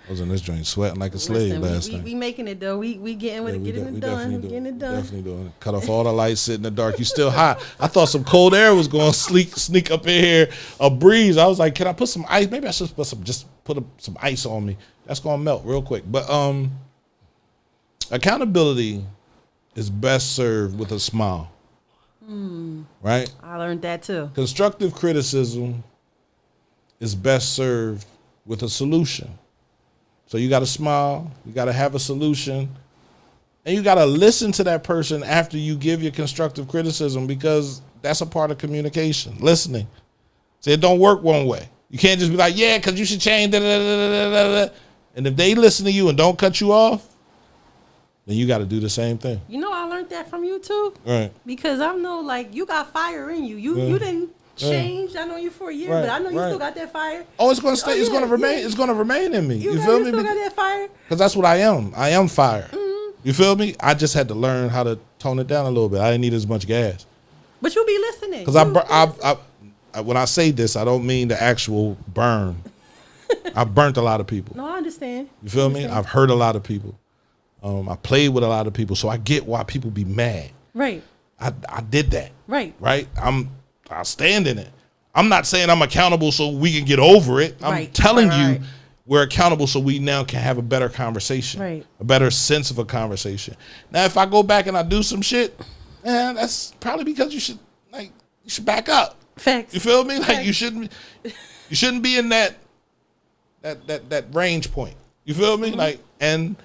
I was in this joint sweating like a slave last night. We making it though. We getting with it, getting it done. Getting it done. Definitely doing it. Cut off all the lights, sit in the dark. You still hot. I thought some cold air was going to sneak up in here. A breeze. I was like, can I put some ice? Maybe I should put some ice on me. That's going to melt real quick. But accountability is best served with a smile. Right? I learned that too. Constructive criticism is best served with a solution. So you got to smile, you got to have a solution, and you got to listen to that person after you give your constructive criticism because that's a part of communication, listening. So it don't work one way. You can't just be like, yeah, because you should change. And if they listen to you and don't cut you off, then you got to do the same thing. You know, I learned that from you too. Right. Because I know, like, you got fire in you. You didn't change. I know you for a year, Right, but I know you right. still got that fire. Oh, it's gonna stay. It's yeah, gonna remain. yeah. It's gonna remain in me. You You feel me? still got that fire. Because that's what I am. I am fire. Mm-hmm. You feel me? I just had to learn how to tone it down a little bit. I didn't need as much gas. But you'll be listening. Because when I say this, I don't mean the actual burn. I've burnt a lot of people. No, I understand. You feel me? I've hurt a lot of people. I played with a lot of people, so I get why people be mad. Right. I did that. Right. Right? I stand in it. I'm not saying I'm accountable so we can get over it. I'm Right. telling you Right. we're accountable so we now can have a better conversation. Right. A better sense of a conversation. Now, if I go back and I do some shit, that's probably because you should back up. Facts. You feel me? Like Facts. you shouldn't be in that range point. You feel me? Like, and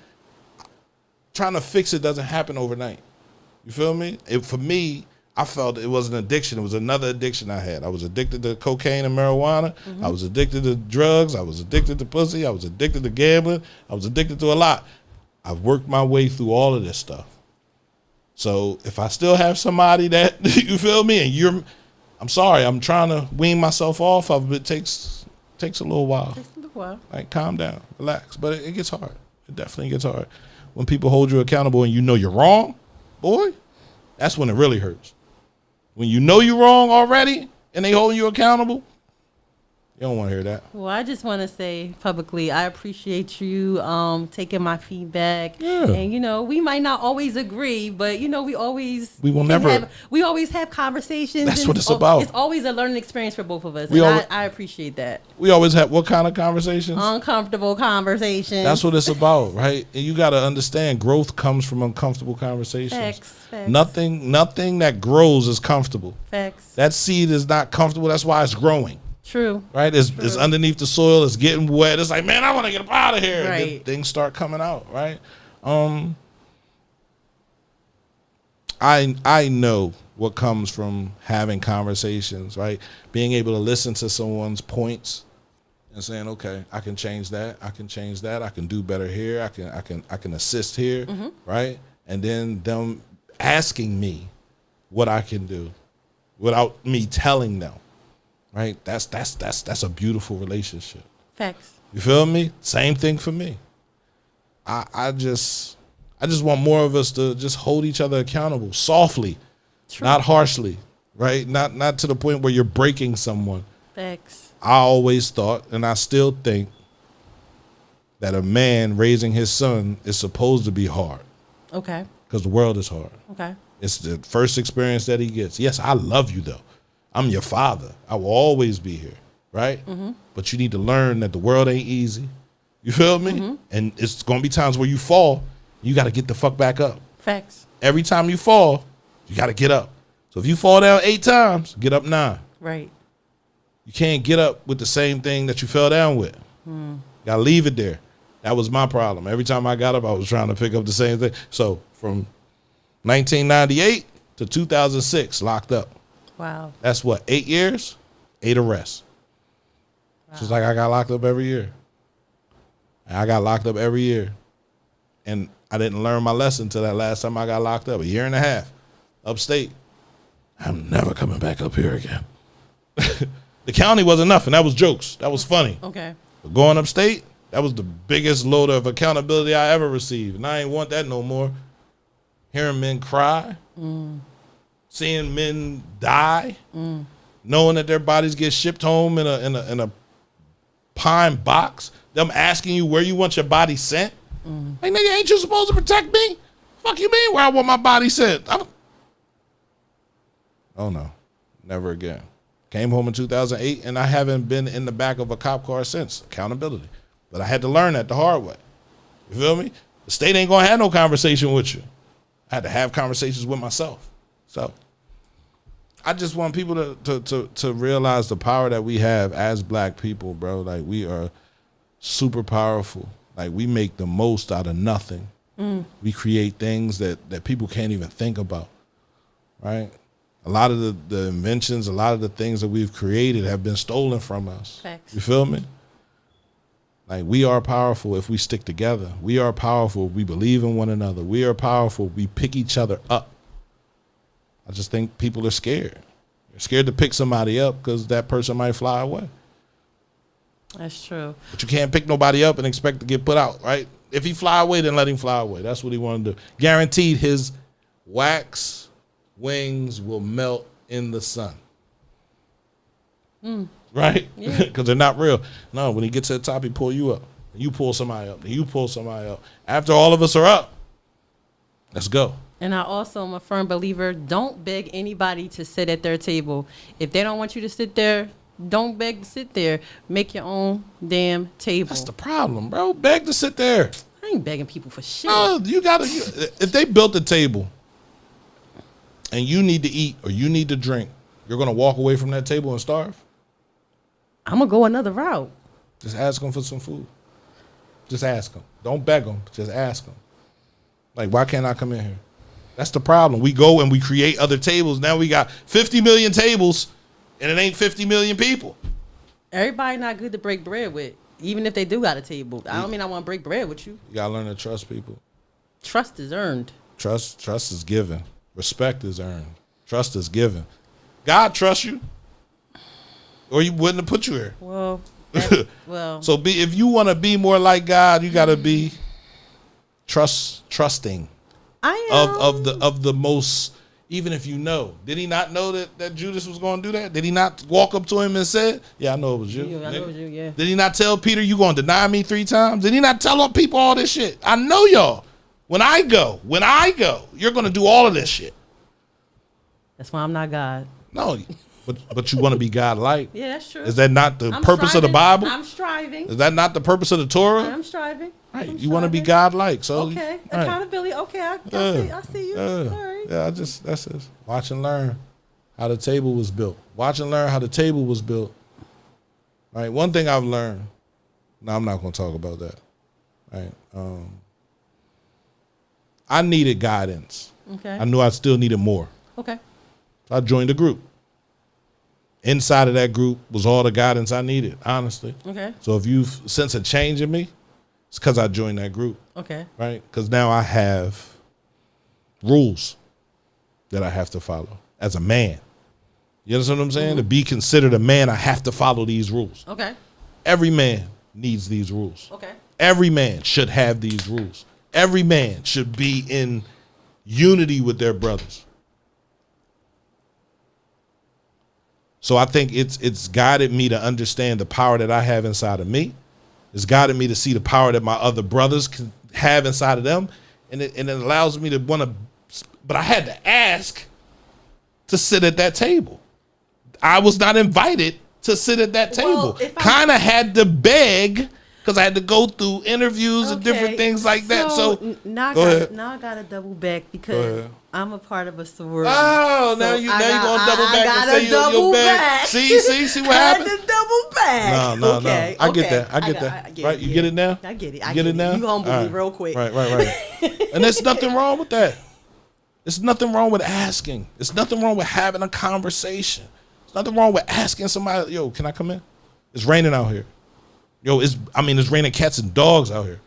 trying to fix it doesn't happen overnight. You feel me? For me, I felt it was an addiction. It was another addiction I had. I was addicted to cocaine and marijuana. I was addicted to drugs. I was addicted to pussy. I was addicted to gambling. I was addicted to a lot. I've worked my way through all of this stuff. So if I still have somebody that, you feel me, and I'm sorry, I'm trying to wean myself off of it. It takes a little while. Well, Like, calm down, relax. But it gets hard. It definitely gets hard. When people hold you accountable and you know you're wrong, boy, that's when it really hurts. When you know you're wrong already and they holding you accountable, you don't want to hear that. well, I just want to say publicly, I appreciate you taking my feedback. Yeah. And we might not always agree, but we always we always have conversations. That's and what it's about. It's always a learning experience for both of us. We And always- I appreciate that. We always have what kind of conversations? Uncomfortable conversations. That's what it's about, right? And you got to understand, growth comes from uncomfortable conversations. Facts. Nothing that grows is comfortable. Facts. That seed is not comfortable. That's why it's growing. True. Right? It's underneath the soil. It's getting wet. It's like, man, I want to get up out of here. And then Right. things start coming out, right? I know what comes from having conversations, right? Being able to listen to someone's points and saying, okay, I can change that. I can change that. I can do better here. I can assist here, right? And then them asking me what I can do without me telling them. Right? That's a beautiful relationship. Facts. You feel me? Same thing for me. I just want more of us to just hold each other accountable softly, not harshly, right? Not to the point where you're breaking someone. Facts. I always thought, and I still think, that a man raising his son is supposed to be hard Okay. because the world is hard. Okay. It's the first experience that he gets. Yes, I love you though. I'm your father. I will always be here, right? But you need to learn that the world ain't easy. You feel me? And it's going to be times where you fall. You got to get the fuck back up. Facts. Every time you fall, you got to get up. So if you fall down 8 times, get up 9. Right. You can't get up with the same thing that you fell down with. Got to leave it there. That was my problem. Every time I got up, I was trying to pick up the same thing. So from 1998 to 2006, locked up. Wow. That's what, 8 years, 8 arrests. Just like I got locked up every year. I got locked up every year. And I didn't learn my lesson until that last time I got locked up, 1.5 years, upstate. I'm never coming back up here again. The county wasn't nothing. That was jokes. That was funny. Okay. But going upstate, that was the biggest load of accountability I ever received. And I ain't want that no more. Hearing men cry. Seeing men die, knowing that their bodies get shipped home in a pine box, them asking you where you want your body sent. Like, nigga, ain't you supposed to protect me? Fuck you mean where I want my body sent? Oh no, never again. Came home in 2008, and I haven't been in the back of a cop car since. Accountability, but I had to learn that the hard way. You feel me? The state ain't gonna have no conversation with you. I had to have conversations with myself. So I just want people to realize the power that we have as black people, bro. Like, we are super powerful. Like, we make the most out of nothing. We create things that people can't even think about, right? A lot of the inventions, a lot of the things that we've created have been stolen from us. Facts. You feel me? Like, we are powerful if we stick together. We are powerful if we believe in one another. We are powerful if we pick each other up. I just think people are scared. You're scared to pick somebody up because that person might fly away. That's true. But you can't pick nobody up and expect to get put out, right? If he fly away, then let him fly away. That's what he want to do. Guaranteed his wax wings will melt in the sun. Right? Because they're not real. No, when he gets to the top, he pull you up. You pull somebody up. And you pull somebody up. After all of us are up, let's go. And I also am a firm believer, don't beg anybody to sit at their table. If they don't want you to sit there, don't beg to sit there. Make your own damn table. That's the problem, bro. Beg to sit there. I ain't begging people for shit. No, if they built a table and you need to eat or you need to drink, you're going to walk away from that table and starve? I'm going to go another route. Just ask them for some food. Just ask them. Don't beg them. Just ask them. Like, why can't I come in here? That's the problem. We go and we create other tables. Now we got 50 million tables and it ain't 50 million people. Everybody not good to break bread with, even if they do got a table. I don't mean I want to break bread with you. You got to learn to trust people. Trust is earned. Trust is given. Respect is earned. Trust is given. God trusts you, or he wouldn't have put you here. Well, So if you want to be more like God, you got to be trusting. I am. Of the most, even if you know. Did he not know that Judas was going to do that? Did he not walk up to him and said, yeah, I know it was you. I know it was you, yeah. Did he not tell Peter, you going to deny me 3 times? Did he not tell people all this shit? I know y'all. When I go, you're going to do all of this shit. That's why I'm not God. No, but you want to be God-like. Yeah, that's true. Is that not the I'm purpose of the striving. Bible? I'm striving. Is that not the purpose of the Torah? I'm striving. Right. I'm You want to be striving. God-like. So Okay. right. Accountability. Okay. I see you. All right. Yeah, that's it. Watch and learn how the table was built. Watch and learn how the table was built. Right. One thing I've learned. No, I'm not going to talk about that. Right. I needed guidance. Okay. I knew I still needed more. Okay. So I joined the group. Inside of that group was all the guidance I needed, honestly. Okay. So if you sense a change in me, it's because I joined that group. Okay. Right? Because now I have rules that I have to follow as a man. You understand what I'm saying? To be considered a man, I have to follow these rules. Okay. Every man needs these rules. Okay. Every man should have these rules. Every man should be in unity with their brothers. So I think it's guided me to understand the power that I have inside of me. It's guided me to see the power that my other brothers can have inside of them. And it allows me to want to, but I had to ask to sit at that table. I was not invited to sit at that Well, table. Kind of had to beg because I had to go through interviews and different things like that. So now I got to double back because I'm a part of a sorority. Oh, now you gonna double back and say you're back. See what happened? I got to double back. No. Okay, I get okay. that. I get that. I get Right? it, You yeah. get it now? I get it. You get it now? You humble All me right. real quick. Right. And there's nothing wrong with that. There's nothing wrong with asking. There's nothing wrong with having a conversation. There's nothing wrong with asking somebody, yo, can I come in? It's raining out here. Yo, it's raining cats and dogs out here.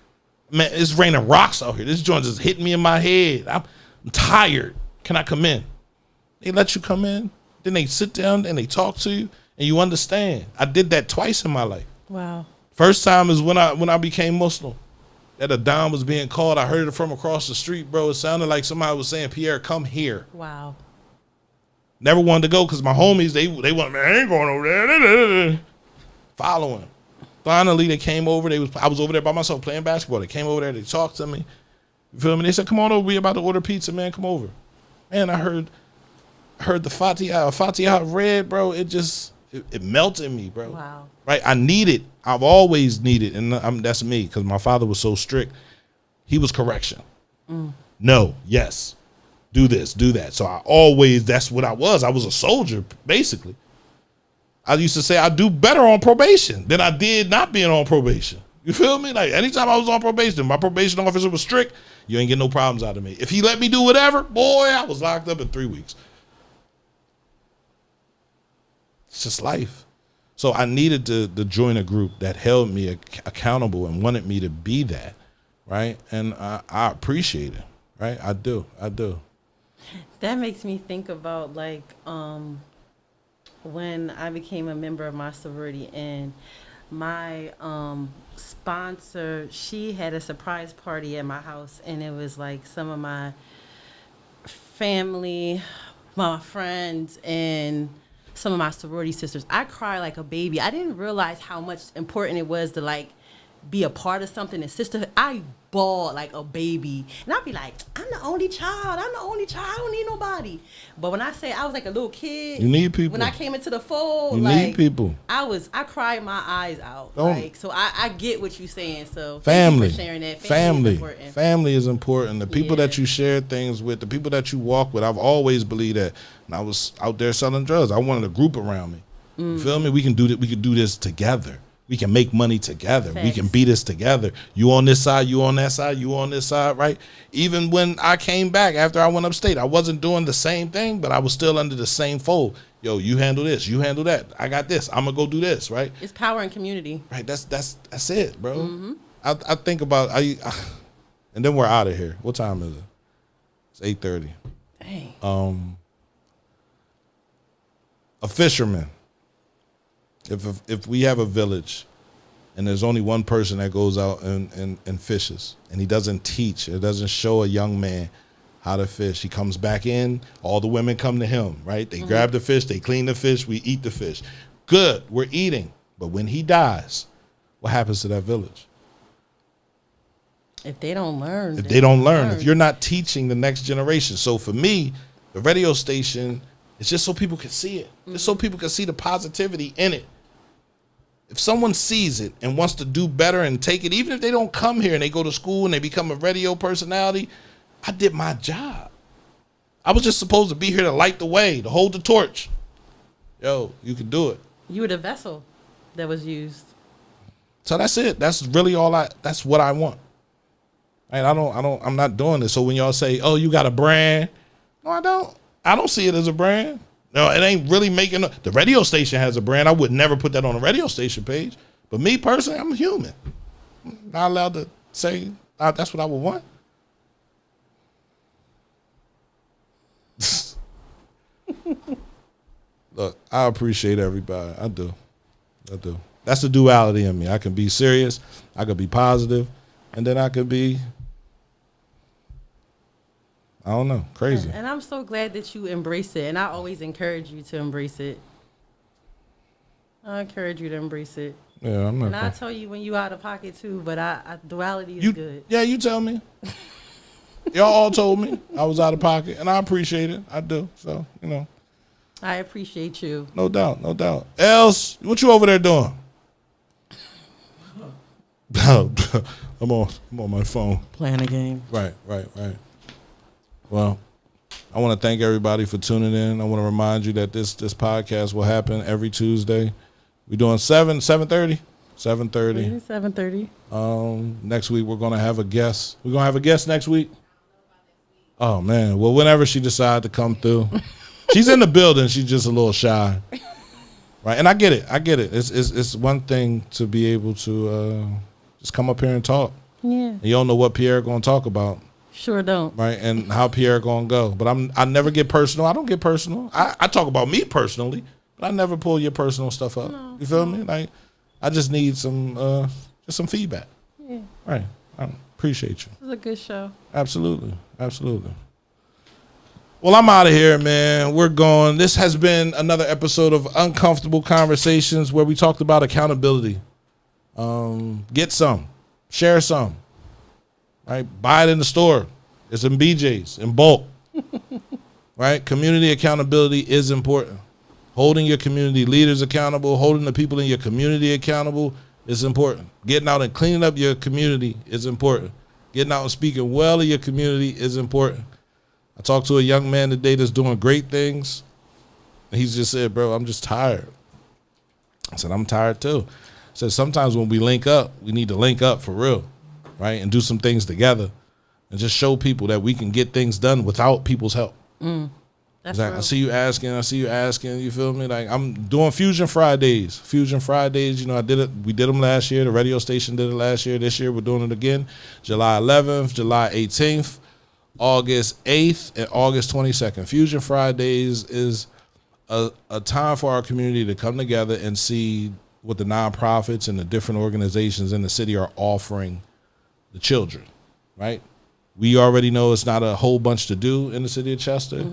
Man, it's raining rocks out here. This joint just hitting me in my head. I'm tired. Can I come in? They let you come in. Then they sit down and they talk to you and you understand. I did that twice in my life. Wow. First time is when I became Muslim. That a dime was being called. I heard it from across the street, bro. It sounded like somebody was saying, Pierre, come here. Wow. Never wanted to go because my homies, they want, man, I ain't going over there. Following. Finally, they came over. I was over there by myself playing basketball. They came over there. They talked to me. You feel me? They said, come on over. We about to order pizza, man. Come over. Man, I heard the Fatiha read, bro. It melted me, bro. Wow. Right? I need it. I've always needed, and that's me because my father was so strict. He was correction. No, yes. Do this, do that. So that's what I was. I was a soldier, basically. I used to say I do better on probation than I did not being on probation. You feel me? Like anytime I was on probation, my probation officer was strict. You ain't get no problems out of me. If he let me do whatever, boy, I was locked up in 3 weeks. It's just life. So I needed to join a group that held me accountable and wanted me to be that, right? And I appreciate it, right? I do. That makes me think about when I became a member of my sorority, and my sponsor, she had a surprise party at my house, and it was like some of my family, my friends, and some of my sorority sisters. I cried like a baby. I didn't realize how much important it was to like be a part of something in sisterhood. I bawled like a baby, and I'd be like, I'm the only child. I don't need nobody. But when I say I was like a little kid, You need people. when I came into the fold, You like, need people. I cried my eyes out. Don't- Like, so I get what you're saying. So Family. thank you for sharing that. Family. Is important. Family is important. The people Yeah. that you share things with, the people that you walk with. I've always believed that. When I was out there selling drugs, I wanted a group around me. You feel me? We can do that. We can do this together. We can make money together. We can Facts. be this together. You on this side, you on that side, you on this side, right? Even when I came back after I went upstate, I wasn't doing the same thing, but I was still under the same fold. Yo, you handle this, you handle that. I got this. I'm gonna go do this, right? It's power in community. Right. That's it, bro. I think about and then we're out of here. What time is it? It's 8:30. Dang. A fisherman. If we have a village and there's only one person that goes out and fishes, and he doesn't teach, it doesn't show a young man how to fish, he comes back in, all the women come to him, right? They grab the fish, they clean the fish, we eat the fish. Good, we're eating. But when he dies, what happens to that village? If they don't learn, If they don't learn, if you're not teaching the next generation. So for me, the radio station is just so people can see it, just so people can see the positivity in it. If someone sees it and wants to do better and take it, even if they don't come here and they go to school and they become a radio personality, I did my job. I was just supposed to be here to light the way, to hold the torch. Yo, you can do it. you were the vessel that was used. So that's it. That's really that's what I want. And I'm not doing this. So when y'all say, oh, you got a brand. No, I don't. I don't see it as a brand. No, it ain't really making the radio station has a brand. I would never put that on a radio station page. But me personally, I'm human. I'm not allowed to say that's what I would want. Look, I appreciate everybody. I do. That's the duality in me. I can be serious, I could be positive, and then I could be, I don't know, crazy. And I'm so glad that you embrace it. And I always encourage you to embrace it. I encourage you to embrace it. Yeah, I'm not. And I tell you when you out of pocket too, but duality is You, good. yeah, you tell me. Y'all all told me I was out of pocket, and I appreciate it. I do. So, I appreciate you. no doubt, no doubt. Els, what you over there doing? I'm on my phone. Playing a game. Right. Well, I want to thank everybody for tuning in. I want to remind you that this podcast will happen every Tuesday. We're doing 7:30. 7:30. 7:30. Next week we're gonna have a guest. We're gonna have a guest next week. Oh man. Well, whenever she decides to come through. She's in the building, she's just a little shy. Right. And I get it. It's one thing to be able to just come up here and talk. Yeah. And you don't know what Pierre gonna talk about. Sure don't. Right, and how Pierre gonna go. But I never get personal. I don't get personal. I talk about me personally, but I never pull your personal stuff up. No. You feel me? Like I just need some feedback. Yeah. Right. I appreciate you. It was a good show. Absolutely. Well, I'm out of here, man. We're going. This has been another episode of Uncomfortable Conversations where we talked about accountability. Get some, share some. Right, buy it in the store. It's in BJ's in bulk. Right, community accountability is important. Holding your community leaders accountable, holding the people in your community accountable is important. Getting out and cleaning up your community is important. Getting out and speaking well of your community is important. I talked to a young man today that's doing great things. And he's just said, bro, I'm just tired. I said, I'm tired too. I said, sometimes when we link up, we need to link up for real. Right, and do some things together, and just show people that we can get things done without people's help. That's Like, real. I see you asking. You feel me? Like I'm doing Fusion Fridays. I did it. We did them last year. The radio station did it last year. This year we're doing it again. July 11th, July 18th, August 8th, and August 22nd. Fusion Fridays is a time for our community to come together and see what the nonprofits and the different organizations in the city are offering the children, right? We already know it's not a whole bunch to do in the city of Chester,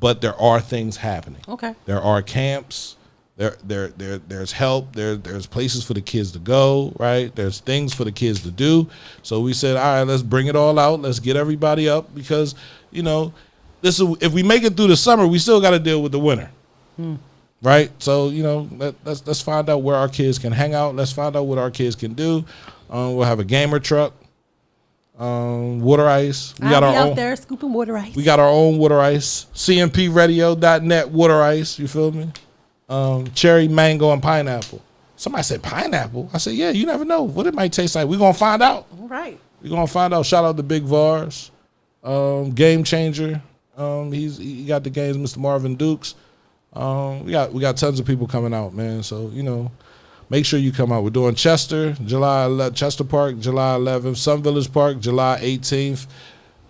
but there are things happening. Okay. There are camps. There's help. There's places for the kids to go, right? There's things for the kids to do. So we said, all right, let's bring it all out. Let's get everybody up because, you know, if we make it through the summer, we still got to deal with the winter, right? So, you know, let's find out where our kids can hang out. Let's find out what our kids can do. We'll have a gamer truck, water ice. We got our out own there scooping water ice. We got our own water ice. CMPradio.net water ice. You feel me? Cherry, mango, and pineapple. Somebody said pineapple. I said, yeah, you never know what it might taste like. We're going to find out. All right. We're going to find out. Shout out to Big Vars. Game Changer. He got the games, Mr. Marvin Dukes. We got tons of people coming out, man. So, you know, make sure you come out. We're doing Chester Park, July 11th. Sun Village Park, July 18th.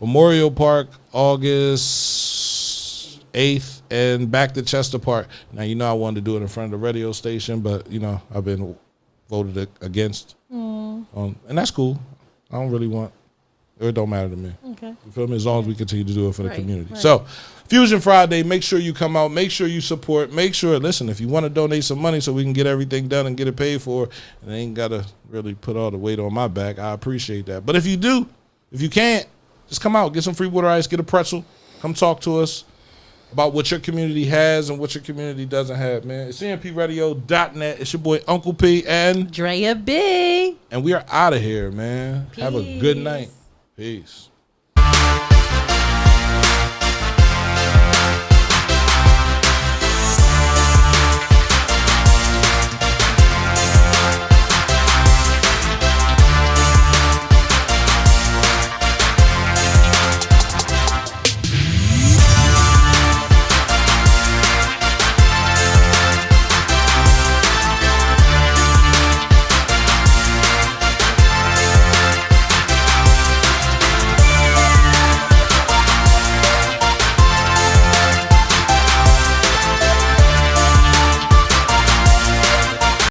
Memorial Park, August 8th. And back to Chester Park. Now, you know I wanted to do it in front of the radio station, but, you know, I've been voted against. And that's cool. I don't really want, it don't matter to me. Okay. You feel me? As long as we continue to do it for the Right, community. right. So, Fusion Friday, make sure you come out. Make sure you support. Make sure, listen, if you want to donate some money so we can get everything done and get it paid for, and I ain't got to really put all the weight on my back, I appreciate that. But if you do, if you can't, just come out. Get some free water ice. Get a pretzel. Come talk to us about what your community has and what your community doesn't have, man. It's CMPradio.net. It's your boy Uncle P and Drea B. we are out of here, man. Have a good Peace. night. Peace.